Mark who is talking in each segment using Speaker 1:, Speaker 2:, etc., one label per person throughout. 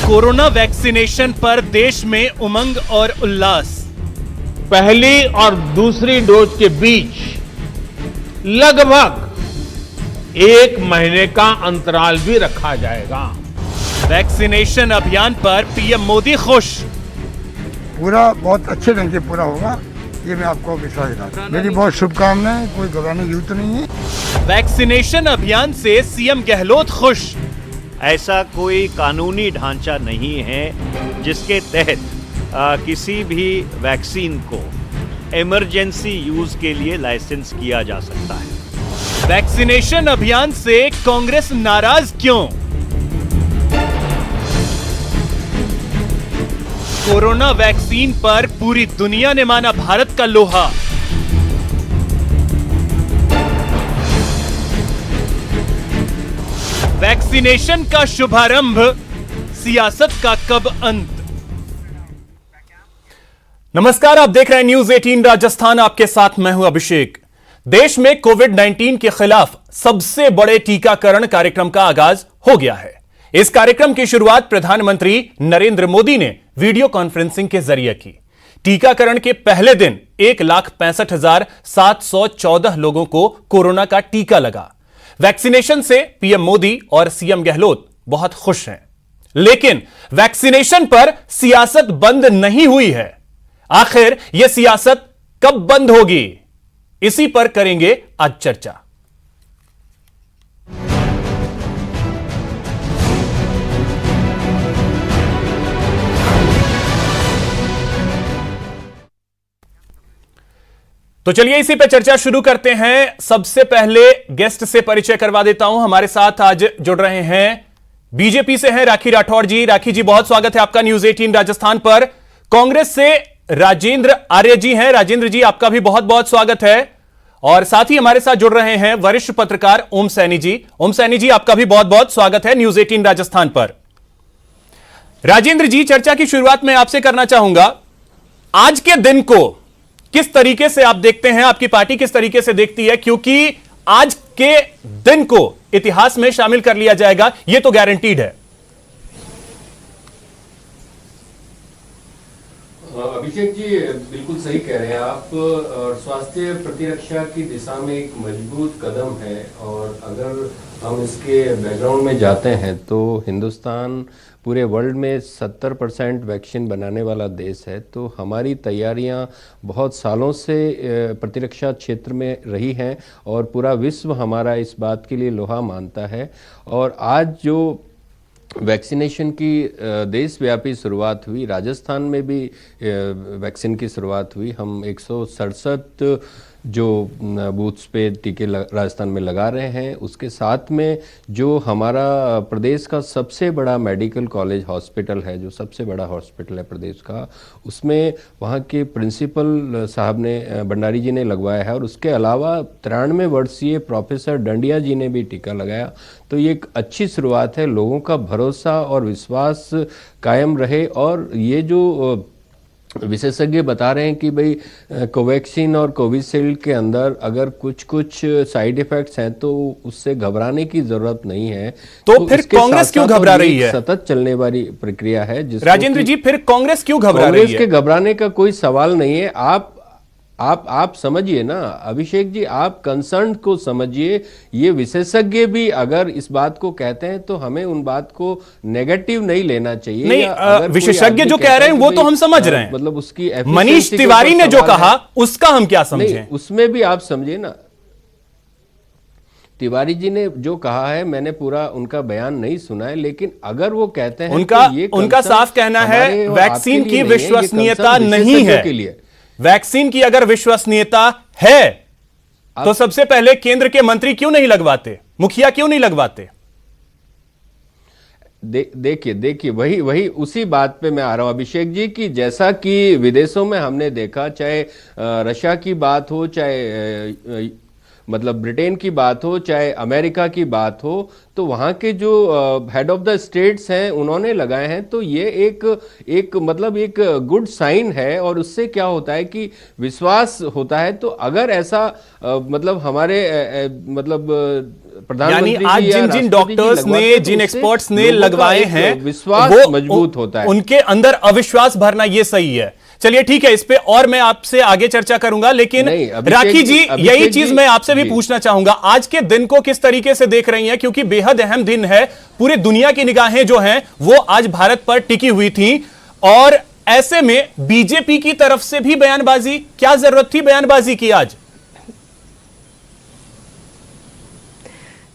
Speaker 1: Corona vaccination पर देश में उमंग और उल्लास।
Speaker 2: पहली और दूसरी डोज के बीच लगभग 1 महीने का अंतराल भी रखा जाएगा।
Speaker 1: वैक्सीनेशन अभियान पर पीएम मोदी खुश।
Speaker 3: पूरा बहुत अच्छे ढंग से पूरा होगा, ये मैं आपको विश्वास दिलाता हूं। मेरी बहुत शुभकामनाएं, कोई घबराने की जरूरत नहीं है।
Speaker 1: वैक्सीनेशन अभियान से सीएम गहलोत खुश।
Speaker 4: ऐसा कोई कानूनी ढांचा नहीं है जिसके तहत किसी भी वैक्सीन को इमरजेंसी यूज के लिए लाइसेंस किया जा सकता है।
Speaker 1: वैक्सीनेशन अभियान से कांग्रेस नाराज क्यों? कोरोना वैक्सीन पर पूरी दुनिया ने माना भारत का लोहा। वैक्सीनेशन का शुभारंभ, सियासत का कब अंत? नमस्कार, आप देख रहे हैं न्यूज 18 राजस्थान। आपके साथ मैं हूं अभिषेक। देश में कोविड-19 के खिलाफ सबसे बड़े टीकाकरण कार्यक्रम का आगाज हो गया है। इस कार्यक्रम की शुरुआत प्रधानमंत्री नरेंद्र मोदी ने वीडियो कॉन्फ्रेंसिंग के जरिए की। टीकाकरण के पहले दिन 1,65,714 लोगों को कोरोना का टीका लगा। वैक्सीनेशन से पीएम मोदी और सीएम गहलोत बहुत खुश हैं। लेकिन वैक्सीनेशन पर सियासत बंद नहीं हुई है। आखिर यह सियासत कब बंद होगी, इसी पर करेंगे आज चर्चा। तो चलिए इसी पे चर्चा शुरू करते हैं। सबसे पहले गेस्ट से परिचय करवा देता हूं। हमारे साथ आज जुड़ रहे हैं, बीजेपी से हैं राखी राठौड़ जी। राखी जी, बहुत स्वागत है आपका न्यूज 18 राजस्थान पर। कांग्रेस से राजेंद्र आर्य जी हैं। राजेंद्र जी, आपका भी बहुत बहुत स्वागत है। और साथ ही हमारे साथ जुड़ रहे हैं वरिष्ठ पत्रकार ओम सैनी जी। ओम सैनी जी, आपका भी बहुत बहुत स्वागत है न्यूज 18 राजस्थान पर। राजेंद्र जी, चर्चा की शुरुआत में आपसे करना चाहूंगा, आज के दिन को किस तरीके से आप देखते हैं, आपकी पार्टी किस तरीके से देखती है? क्योंकि आज के दिन को इतिहास में शामिल कर लिया जाएगा, यह तो गारंटीड है।
Speaker 5: अभिषेक जी, बिल्कुल सही कह रहे हैं आप। स्वास्थ्य प्रतिरक्षा की दिशा में एक मजबूत कदम है। और अगर हम इसके बैकग्राउंड में जाते हैं तो हिंदुस्तान पूरे वर्ल्ड में 70% वैक्सीन बनाने वाला देश है। तो हमारी तैयारियां बहुत सालों से प्रतिरक्षा क्षेत्र में रही हैं और पूरा विश्व हमारा इस बात के लिए लोहा मानता है। और आज जो वैक्सीनेशन की देशव्यापी शुरुआत हुई, राजस्थान में भी वैक्सीन की शुरुआत हुई। हम 167 जो बूथ्स पे टीके राजस्थान में लगा रहे हैं। उसके साथ में जो हमारा प्रदेश का सबसे बड़ा मेडिकल कॉलेज हॉस्पिटल है, जो सबसे बड़ा हॉस्पिटल है प्रदेश का, उसमें वहाँ के प्रिंसिपल साहब ने, भंडारी जी ने लगवाया है। और उसके अलावा 93 वर्षीय प्रोफेसर डंडिया जी ने भी टीका लगाया। तो ये एक अच्छी शुरुआत है। लोगों का भरोसा और विश्वास कायम रहे। और ये जो विशेषज्ञ बता रहे हैं कि भाई कोवैक्सीन और कोविशील्ड के अंदर अगर कुछ साइड इफेक्ट्स हैं तो उससे घबराने की जरूरत नहीं है।
Speaker 1: तो फिर कांग्रेस क्यों घबरा रही है?
Speaker 5: सतत चलने वाली प्रक्रिया है।
Speaker 1: राजेंद्र जी, फिर कांग्रेस क्यों घबरा रही है?
Speaker 5: कांग्रेस के घबराने का कोई सवाल नहीं है। आप समझिए ना अभिषेक जी, आप कंसर्न को समझिए। ये विशेषज्ञ भी अगर इस बात को कहते हैं तो हमें उन बात को नेगेटिव नहीं लेना चाहिए।
Speaker 1: नहीं, विशेषज्ञ जो कह रहे हैं वो तो हम समझ रहे हैं।
Speaker 5: मतलब उसकी
Speaker 1: मनीष तिवारी ने जो कहा उसका हम क्या समझें?
Speaker 5: उसमें भी आप समझिए ना, तिवारी जी ने जो कहा है, मैंने पूरा उनका बयान नहीं सुना है, लेकिन अगर वो कहते हैं
Speaker 1: उनका साफ कहना है वैक्सीन की विश्वसनीयता नहीं है। वैक्सीन की अगर विश्वसनीयता है तो सबसे पहले केंद्र के मंत्री क्यों नहीं लगवाते, मुखिया क्यों नहीं लगवाते?
Speaker 5: देखिए वही उसी बात पे मैं आ रहा हूं अभिषेक जी, कि जैसा कि विदेशों में हमने देखा, चाहे रशिया की बात हो, चाहे मतलब ब्रिटेन की बात हो चाहे अमेरिका की बात हो, तो वहाँ के जो हेड ऑफ द स्टेट्स हैं उन्होंने लगाए हैं, तो ये एक मतलब एक गुड साइन है। और उससे क्या होता है कि विश्वास होता है। तो अगर ऐसा मतलब हमारे मतलब
Speaker 1: यानी
Speaker 5: प्रधानमंत्री
Speaker 1: आज
Speaker 5: जी या
Speaker 1: जिन जिन
Speaker 5: राष्ट्रपति जी
Speaker 1: डॉक्टर्स
Speaker 5: लगवाते
Speaker 1: ने,
Speaker 5: हैं, तो
Speaker 1: जिन
Speaker 5: उससे
Speaker 1: एक्सपर्ट्स ने
Speaker 5: लोगों का
Speaker 1: लगवाए
Speaker 5: एक
Speaker 1: हैं,
Speaker 5: विश्वास
Speaker 1: वो
Speaker 5: मजबूत होता है।
Speaker 1: उनके अंदर अविश्वास भरना ये सही है। चलिए ठीक है, इस पे और मैं आपसे आगे चर्चा करूंगा, लेकिन
Speaker 5: नहीं,
Speaker 1: राखी जी यही चीज मैं आपसे भी
Speaker 5: जी।
Speaker 1: पूछना चाहूंगा, आज के दिन को किस तरीके से देख रही हैं, क्योंकि बेहद अहम दिन है। पूरी दुनिया की निगाहें जो हैं वो आज भारत पर टिकी हुई थी, और ऐसे में बीजेपी की तरफ से भी बयानबाजी, क्या जरूरत थी बयानबाजी की आज?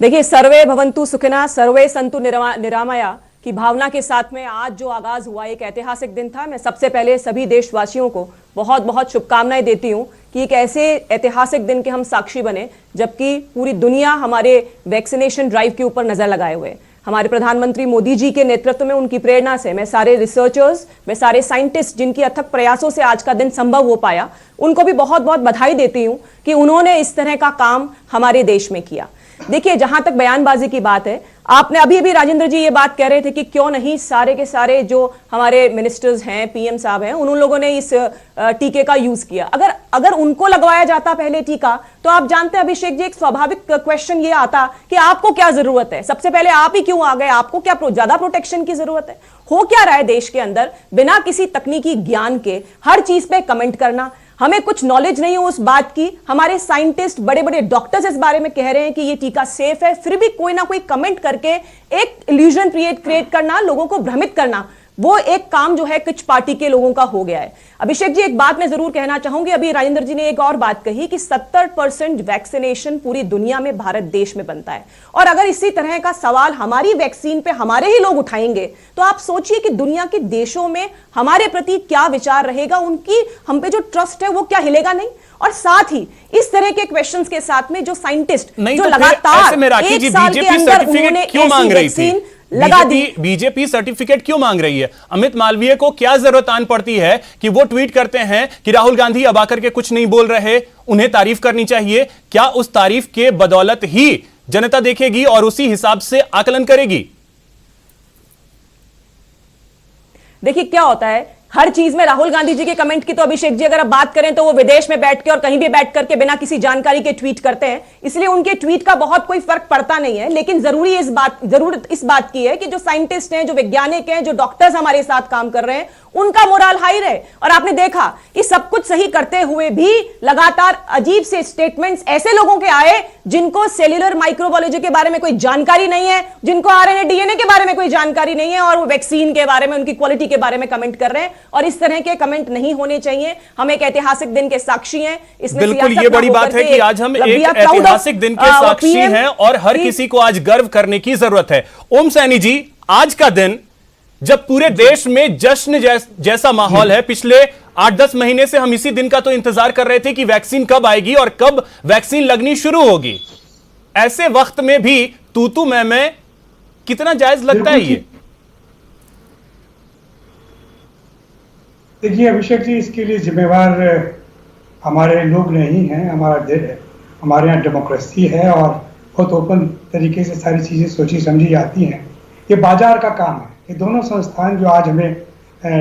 Speaker 6: देखिए, सर्वे भवन्तु सुखिनः सर्वे सन्तु निरामया की भावना के साथ में आज जो आगाज हुआ एक ऐतिहासिक दिन था। मैं सबसे पहले सभी देशवासियों को बहुत बहुत शुभकामनाएं देती हूं कि एक ऐसे ऐतिहासिक दिन के हम साक्षी बने जबकि पूरी दुनिया हमारे वैक्सीनेशन ड्राइव के ऊपर नजर लगाए हुए। हमारे प्रधानमंत्री मोदी जी के नेतृत्व में, उनकी प्रेरणा से मैं सारे रिसर्चर्स, मैं सारे साइंटिस्ट जिनकी अथक प्रयासों से आज का दिन संभव हो पाया, उनको भी बहुत बहुत बधाई देती हूं कि उन्होंने इस तरह का काम हमारे देश में किया। देखिए, जहां तक बयानबाजी की बात है, आपने अभी राजेंद्र जी ये बात कह रहे थे कि क्यों नहीं सारे के सारे जो हमारे मिनिस्टर्स हैं, पीएम साहब हैं, उन लोगों ने इस टीके का यूज किया। अगर उनको लगवाया जाता पहले टीका, तो आप जानते हैं अभिषेक जी, एक स्वाभाविक क्वेश्चन ये आता कि आपको क्या जरूरत है, सबसे पहले आप ही क्यों आ गए, आपको क्या ज्यादा प्रोटेक्शन की जरूरत है? हो क्या रहा है देश के अंदर, बिना किसी तकनीकी ज्ञान के हर चीज पे कमेंट करना। हमें कुछ नॉलेज नहीं हो उस बात की, हमारे साइंटिस्ट, बड़े बड़े डॉक्टर्स इस बारे में कह रहे हैं कि ये टीका सेफ है, फिर भी कोई ना कोई कमेंट करके एक इल्यूजन क्रिएट करना, लोगों को भ्रमित करना, वो एक काम जो है कुछ पार्टी के लोगों का हो गया है। अभिषेक जी, एक बात मैं जरूर कहना चाहूंगी, अभी राजेंद्र जी ने एक और बात कही कि 70% वैक्सीनेशन पूरी दुनिया में भारत देश में बनता है, और अगर इसी तरह का सवाल हमारी वैक्सीन पे हमारे ही लोग उठाएंगे, तो आप सोचिए कि दुनिया के देशों में हमारे प्रति क्या विचार रहेगा, उनकी हम पे जो ट्रस्ट है वो क्या हिलेगा नहीं। और साथ ही इस तरह के क्वेश्चंस के साथ में जो साइंटिस्ट जो लगातार एक साल के अंदर उन्होंने ऐसी वैक्सीन लगा दी।
Speaker 1: बीजेपी सर्टिफिकेट क्यों मांग रही है? अमित मालवीय को क्या जरूरत आन पड़ती है कि वो ट्वीट करते हैं कि राहुल गांधी अब आकर के कुछ नहीं बोल रहे, उन्हें तारीफ करनी चाहिए? क्या उस तारीफ के बदौलत ही जनता देखेगी और उसी हिसाब से आकलन करेगी?
Speaker 6: देखिए, क्या होता है, हर चीज में राहुल गांधी जी के कमेंट की तो अभिषेक जी अगर आप बात करें तो वो विदेश में बैठ के और कहीं भी बैठ करके बिना किसी जानकारी के ट्वीट करते हैं, इसलिए उनके ट्वीट का बहुत कोई फर्क पड़ता नहीं है। लेकिन जरूरत इस बात की है कि जो साइंटिस्ट हैं, जो वैज्ञानिक हैं, जो डॉक्टर्स हमारे साथ काम कर रहे हैं, उनका मोरल हाई रहे। और आपने देखा कि सब कुछ सही करते हुए भी लगातार अजीब से स्टेटमेंट्स ऐसे लोगों के आए जिनको सेल्यूलर माइक्रोबायोलॉजी के बारे में कोई जानकारी नहीं है, जिनको आरएनए डीएनए के बारे में कोई जानकारी नहीं है, और वो वैक्सीन के बारे में, उनकी क्वालिटी के बारे में कमेंट कर रहे हैं। और इस तरह के कमेंट नहीं होने चाहिए। हम एक ऐतिहासिक दिन के साक्षी हैं। इसमें
Speaker 1: बिल्कुल, ये बड़ी बात है कि आज हम एक ऐतिहासिक दिन के साक्षी हैं और हर किसी को आज गर्व करने की जरूरत है। ओम सैनी जी, आज का दिन जब पूरे देश में जश्न जैसा माहौल है, पिछले 8-10 महीने से हम इसी दिन का तो इंतजार कर रहे थे कि वैक्सीन कब आएगी और कब वैक्सीन लगनी शुरू होगी। ऐसे वक्त में भी तू मैं कितना जायज लगता है ये?
Speaker 7: देखिए अभिषेक जी, इसके लिए जिम्मेवार हमारे लोग नहीं हैं, हमारे यहाँ डेमोक्रेसी है और बहुत ओपन तरीके से सारी चीज़ें सोची समझी जाती हैं। ये बाजार का काम है। ये दोनों संस्थान जो आज हमें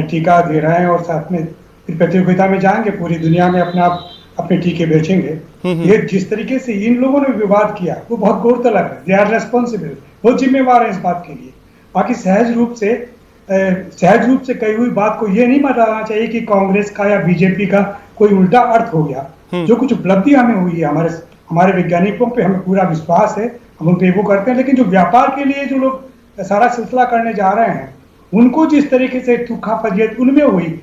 Speaker 7: टीका दे रहे हैं और साथ में प्रतियोगिता में जाएंगे, पूरी दुनिया में अपने टीके बेचेंगे, ये जिस तरीके से इन लोगों ने विवाद किया वो बहुत गौरतलब है। दे आर रेस्पॉन्सिबल, बहुत जिम्मेवार है इस बात के लिए। बाकी सहज रूप से कही हुई बात को ये नहीं बताना चाहिए कि कांग्रेस का या बीजेपी का कोई उल्टा अर्थ हो गया। जो कुछ उपलब्धि हमें हुई है, हमारे वैज्ञानिकों पे हमें पूरा विश्वास है, हम उन पे वो करते हैं। लेकिन जो व्यापार के लिए जो लोग सारा सिलसिला करने जा रहे हैं, उनको जिस तरीके से तुखा फजीयत उनमें हुई,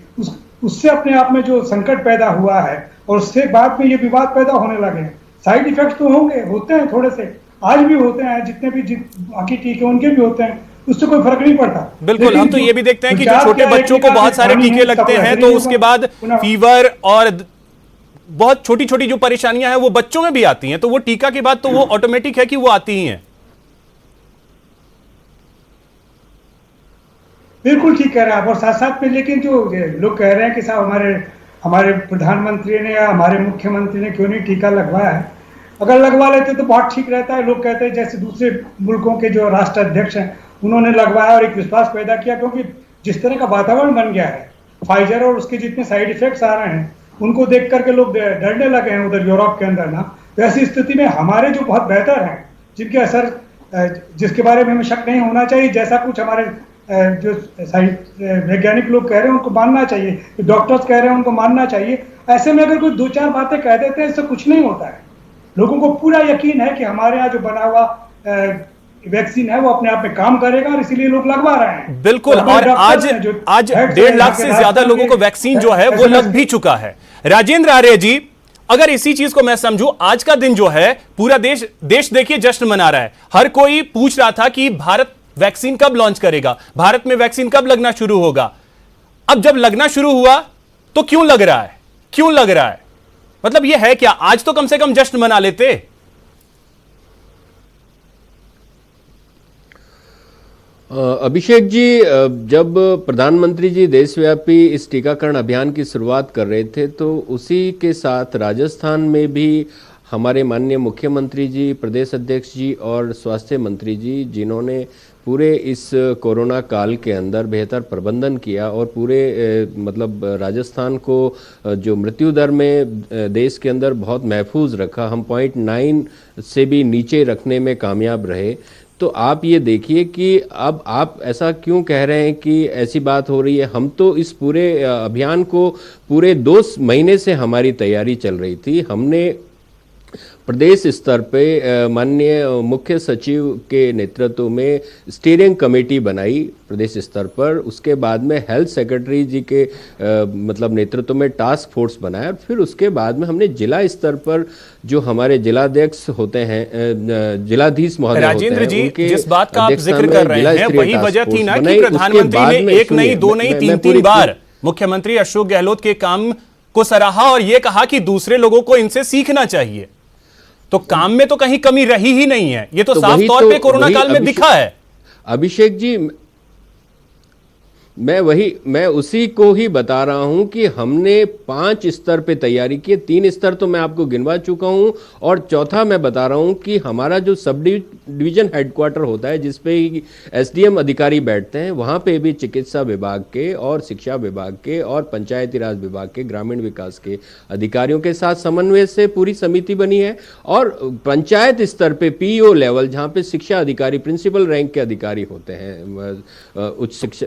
Speaker 7: उससे अपने आप में जो संकट पैदा हुआ है और उससे बाद में ये विवाद पैदा होने लगे। साइड इफेक्ट तो होते हैं थोड़े से, आज भी होते हैं, जितने भी बाकी टीके उनके भी होते हैं, उससे कोई फर्क नहीं पड़ता।
Speaker 1: बिल्कुल, हम तो ये भी देखते हैं कि जो छोटे बच्चों को बहुत सारे टीके लगते हैं तो उसके बाद फीवर और बहुत छोटी छोटी जो परेशानियां हैं वो बच्चों में भी आती हैं, तो वो टीका के बाद तो वो ऑटोमेटिक है कि वो आती ही हैं।
Speaker 7: बिल्कुल ठीक कह रहे हैं आप। और साथ साथ में लेकिन जो लोग कह रहे हैं कि साहब हमारे प्रधानमंत्री ने या हमारे मुख्यमंत्री ने क्यों नहीं टीका लगवाया है, अगर लगवा लेते तो बहुत ठीक रहता है। लोग कहते हैं जैसे दूसरे मुल्कों के जो राष्ट्राध्यक्ष हैं उन्होंने लगवाया और एक विश्वास पैदा किया, क्योंकि जिस तरह का वातावरण बन गया है फाइजर और उसके जितने साइड इफेक्ट्स आ रहे हैं उनको देख करके लोग डरने लगे हैं उधर यूरोप के अंदर ना। तो ऐसी स्थिति में हमारे जो बहुत बेहतर हैं, जिनके असर जिसके बारे में हमें शक नहीं होना चाहिए, जैसा कुछ हमारे जो वैज्ञानिक लोग कह रहे हैं उनको मानना चाहिए, डॉक्टर्स कह रहे हैं उनको मानना चाहिए। ऐसे में अगर कोई 2-4 बातें कह देते हैं इससे कुछ नहीं होता है। लोगों को पूरा यकीन है कि हमारे यहाँ जो बना हुआ वैक्सीन है वो अपने आप में काम करेगा और इसीलिए लोग लगवा रहे हैं।
Speaker 1: बिल्कुल, और आज 1.5 लाख से ज्यादा लोगों को वैक्सीन जो है वो लग भी चुका है। राजेंद्र आर्य जी, अगर इसी चीज को मैं समझूं, आज का दिन जो है पूरा देश देखिए जश्न मना रहा है। हर कोई पूछ रहा था कि भारत वैक्सीन कब लॉन्च करेगा, भारत में वैक्सीन कब लगना शुरू होगा। अब जब लगना शुरू हुआ तो क्यों लग रहा है, क्यों लग रहा है? मतलब यह है क्या, आज तो कम से कम जश्न मना लेते।
Speaker 5: अभिषेक जी, जब प्रधानमंत्री जी देशव्यापी इस टीकाकरण अभियान की शुरुआत कर रहे थे तो उसी के साथ राजस्थान में भी हमारे माननीय मुख्यमंत्री जी, प्रदेश अध्यक्ष जी और स्वास्थ्य मंत्री जी, जिन्होंने पूरे इस कोरोना काल के अंदर बेहतर प्रबंधन किया और पूरे मतलब राजस्थान को जो मृत्यु दर में देश के अंदर बहुत महफूज रखा, हम 0.9 से भी नीचे रखने में कामयाब रहे। तो आप ये देखिए कि अब आप ऐसा क्यों कह रहे हैं कि ऐसी बात हो रही है। हम तो इस पूरे अभियान को पूरे 2 महीने से हमारी तैयारी चल रही थी। हमने प्रदेश स्तर पे माननीय मुख्य सचिव के नेतृत्व में स्टीयरिंग कमेटी बनाई प्रदेश स्तर पर, उसके बाद में हेल्थ सेक्रेटरी जी के मतलब नेतृत्व में टास्क फोर्स बनाया और फिर उसके बाद में हमने जिला स्तर पर जो हमारे जिलाध्यक्ष होते हैं, जिलाधीश महोदय
Speaker 1: राजेंद्र जी, जिस बात का आप जिक्र कर रहे हैं वही वजह थी ना कि प्रधानमंत्री ने 1 नहीं 2 नहीं 3 बार मुख्यमंत्री अशोक गहलोत के काम को सराहा और यह कहा कि दूसरे लोगों को इनसे सीखना चाहिए। तो काम में तो कहीं कमी रही ही नहीं है, ये तो साफ तौर पे कोरोना काल में दिखा है।
Speaker 5: अभिषेक जी, मैं उसी को ही बता रहा हूं कि हमने 5 स्तर पे तैयारी की। 3 स्तर तो मैं आपको गिनवा चुका हूं और चौथा मैं बता रहा हूं कि हमारा जो सब डिवीजन हेडक्वार्टर होता है जिसपे एसडीएम अधिकारी बैठते हैं, वहां पे भी चिकित्सा विभाग के और शिक्षा विभाग के और पंचायती राज विभाग के, ग्रामीण विकास के अधिकारियों के साथ समन्वय से पूरी समिति बनी है। और पंचायत स्तर पे पीईओ लेवल, जहां पे शिक्षा अधिकारी प्रिंसिपल रैंक के अधिकारी होते हैं, उच्च शिक्षा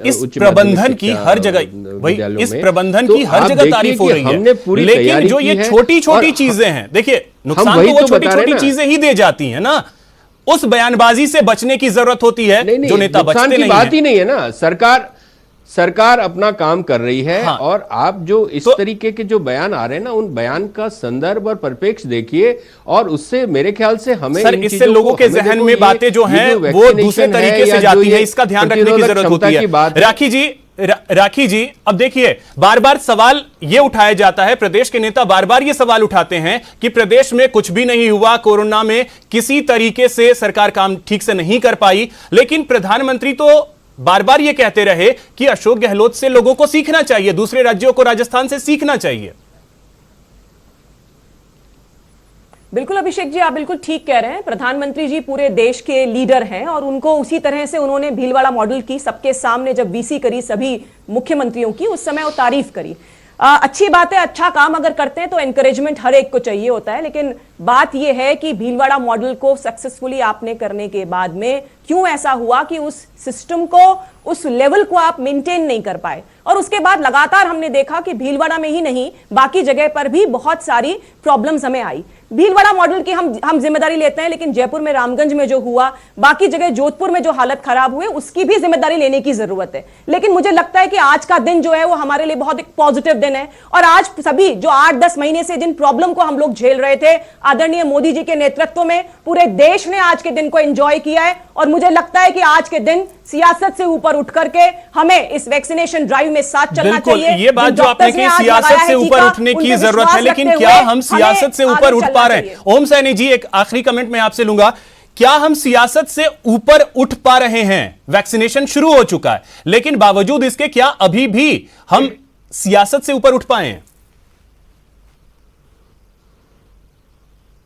Speaker 1: प्रबंधन की हर जगह भाई, इस प्रबंधन की हर जगह तारीफ हो रही है, लेकिन जो ये छोटी छोटी चीजें हैं, देखिए नुकसान तो वो छोटी छोटी चीजें ही दे जाती हैं ना। उस बयानबाजी से बचने की जरूरत होती है जो नेता बचते नहीं हैं।
Speaker 5: बात ही नहीं है ना, सरकार अपना काम कर रही है। हाँ। और आप जो इस तरीके के जो बयान आ रहे हैं ना, उन बयान का संदर्भ और परिप्रेक्ष्य देखिए और उससे मेरे ख्याल से हमें
Speaker 1: सर इससे लोगों के जहन में बातें जो हैं वो दूसरे तरीके से जाती है, इसका ध्यान रखने की जरूरत होती है। राखी जी, अब देखिए बार बार सवाल ये उठाया जाता है, प्रदेश के नेता बार बार ये सवाल उठाते हैं कि प्रदेश में कुछ भी नहीं हुआ, कोरोना में किसी तरीके से सरकार काम ठीक से नहीं कर पाई, लेकिन प्रधानमंत्री तो बार बार ये कहते रहे कि अशोक गहलोत से लोगों को सीखना चाहिए, दूसरे राज्यों को राजस्थान से सीखना चाहिए।
Speaker 6: बिल्कुल अभिषेक जी, आप बिल्कुल ठीक कह रहे हैं। प्रधानमंत्री जी पूरे देश के लीडर हैं और उनको उसी तरह से उन्होंने भीलवाड़ा मॉडल की सबके सामने जब वीसी करी सभी मुख्यमंत्रियों की, उस समय वो तारीफ करी। अच्छी बात है, अच्छा काम अगर करते हैं तो एनकरेजमेंट हर एक को चाहिए होता है, लेकिन बात यह है कि भीलवाड़ा मॉडल को सक्सेसफुली आपने करने के बाद में क्यों ऐसा हुआ कि उस सिस्टम को, उस लेवल को आप मेंटेन नहीं कर पाए। और उसके बाद लगातार हमने देखा कि भीलवाड़ा में ही नहीं बाकी जगह पर भी बहुत सारी प्रॉब्लम्स हमें आई। भीलवाड़ा मॉडल की हम जिम्मेदारी लेते हैं, लेकिन जयपुर में रामगंज में जो हुआ, बाकी जगह जोधपुर में जो हालत खराब हुए, उसकी भी जिम्मेदारी लेने की जरूरत है। लेकिन मुझे लगता है कि आज का दिन जो है वो हमारे लिए बहुत एक पॉजिटिव दिन है और आज सभी जो 8-10 महीने से जिन प्रॉब्लम को हम लोग झेल रहे थे, आदरणीय मोदी जी के नेतृत्व में पूरे देश ने आज के दिन को एंजॉय किया है। और मुझे लगता है कि आज के दिन सियासत से ऊपर उठ करके हमें इस वैक्सीनेशन ड्राइव में साथ चलना चाहिए।
Speaker 1: ये बात जो आपने कही सियासत से ऊपर उठने की जरूरत है, लेकिन क्या हम सियासत से ऊपर उठ पा रहे हैं? ओम सैनी जी, एक आखिरी कमेंट मैं आपसे लूंगा, क्या हम सियासत से ऊपर उठ पा रहे हैं? वैक्सीनेशन शुरू हो चुका है, लेकिन बावजूद इसके क्या अभी भी हम सियासत से ऊपर उठ पाए हैं?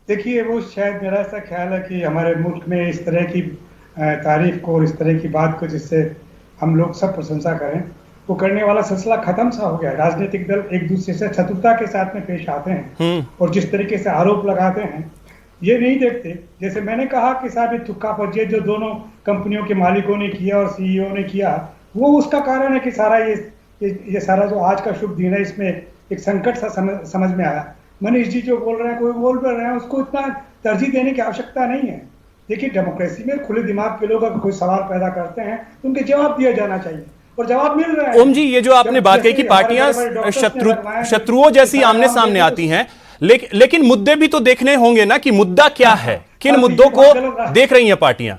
Speaker 7: देखिए, वो शायद मेरा ऐसा ख्याल है कि हमारे मुल्क में इस तरह की तारीफ को और इस तरह की बात को जिससे हम लोग सब प्रशंसा करें, वो करने वाला सिलसिला खत्म सा हो गया। राजनीतिक दल एक दूसरे से चतुरता के साथ में पेश आते हैं और जिस तरीके से आरोप लगाते हैं, ये नहीं देखते। जैसे मैंने कहा कि साहब ये तुक्का फर्जी जो दोनों कंपनियों के मालिकों ने किया और सीईओ ने किया, वो उसका कारण है कि सारा ये सारा जो आज का शुभ दिन है, इसमें एक संकट सा समझ में आया। मनीष जी जो बोल रहे हैं, कोई बोल रहे हैं, उसको इतना तरजीह देने की आवश्यकता नहीं है। देखिए, डेमोक्रेसी में खुले दिमाग के लोग अगर कोई सवाल पैदा करते हैं तो उनके जवाब दिया जाना चाहिए और जवाब मिल रहा है।
Speaker 1: ओम जी, ये जो आपने बात कही कि पार्टियां शत्रुओं जैसी आमने सामने आती हैं, लेकिन मुद्दे भी तो देखने होंगे ना कि मुद्दा क्या है, किन मुद्दों को देख रही हैं पार्टियां।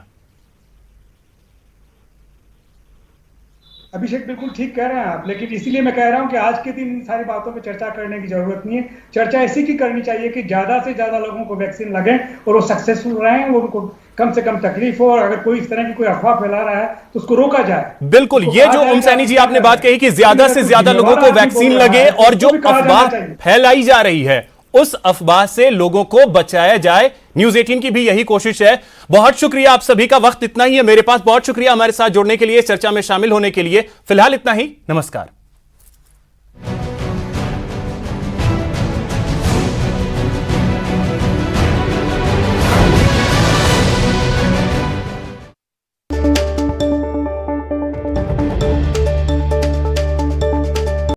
Speaker 7: अभिषेक बिल्कुल ठीक कह रहे हैं आप, लेकिन इसीलिए मैं कह रहा हूं कि आज के दिन इन सारी बातों पे चर्चा करने की जरूरत नहीं है। चर्चा ऐसी की करनी चाहिए कि ज्यादा से ज्यादा लोगों को वैक्सीन लगे और वो सक्सेसफुल रहें, वो उनको कम से कम तकलीफ हो, और अगर कोई इस तरह की कोई अफवाह फैला रहा है तो उसको रोका जाए।
Speaker 1: बिल्कुल, ये जो ओम सैनी जी आपने बात कही कि ज्यादा से ज्यादा लोगों को वैक्सीन लगे और जो अफवाह फैलाई जा रही है उस अफवाह से लोगों को बचाया जाए, न्यूज 18 की भी यही कोशिश है। बहुत शुक्रिया, आप सभी का वक्त इतना ही है मेरे पास। बहुत शुक्रिया हमारे साथ जुड़ने के लिए, चर्चा में शामिल होने के लिए। फिलहाल इतना ही, नमस्कार।